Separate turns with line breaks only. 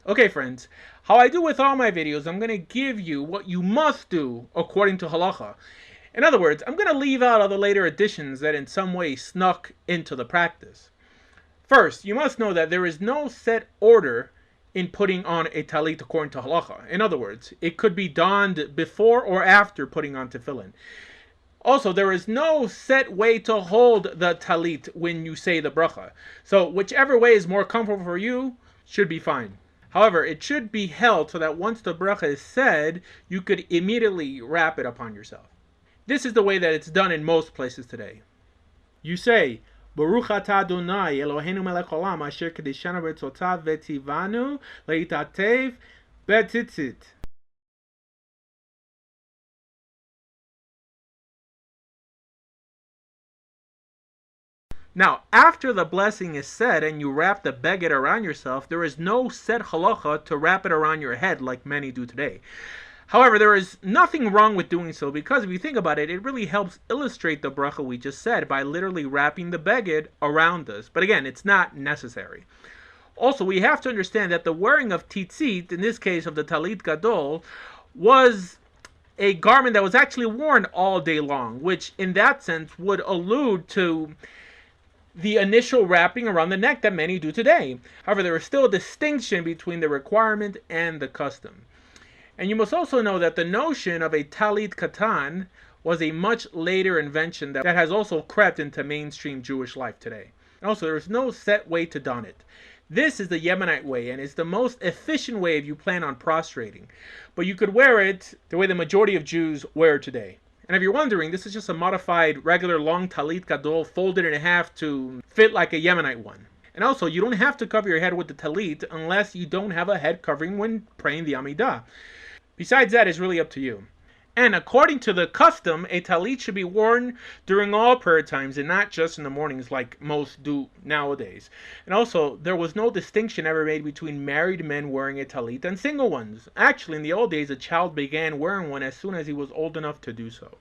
Okay, friends, how I do with all my videos, I'm going to give you what you must do according to halacha. In other words, I'm going to leave out all the later additions that in some way snuck into the practice. First, you must know that there is no set order in putting on a talit according to halacha. In other words, it could be donned before or after putting on tefillin. Also, there is no set way to hold the talit when you say the bracha. So whichever way is more comfortable for you should be fine. However, it should be held so that once the bracha is said, you could immediately wrap it upon yourself. This is the way that it's done in most places today. You say, Baruch atah Adonai Eloheinu melech olam asher kedishanu b'tzotav v'tivanu leitatev b'tzitzit. Now, after the blessing is said and you wrap the beged around yourself, there is no set halacha to wrap it around your head like many do today. However, there is nothing wrong with doing so because if you think about it, it really helps illustrate the bracha we just said by literally wrapping the beged around us. But again, it's not necessary. Also, we have to understand that the wearing of tzitzit, in this case of the talit gadol, was a garment that was actually worn all day long, which in that sense would allude to the initial wrapping around the neck that many do today. However, there is still a distinction between the requirement and the custom. And you must also know that the notion of a talit katan was a much later invention that has also crept into mainstream Jewish life today. Also, there is no set way to don it. This is the Yemenite way, and it's the most efficient way if you plan on prostrating. But you could wear it the way the majority of Jews wear it today. And if you're wondering, this is just a modified regular long talit gadol folded in half to fit like a Yemenite one. And also, you don't have to cover your head with the talit unless you don't have a head covering when praying the Amidah. Besides that, it's really up to you. And according to the custom, a talit should be worn during all prayer times and not just in the mornings like most do nowadays. And also, there was no distinction ever made between married men wearing a talit and single ones. Actually, in the old days, a child began wearing one as soon as he was old enough to do so.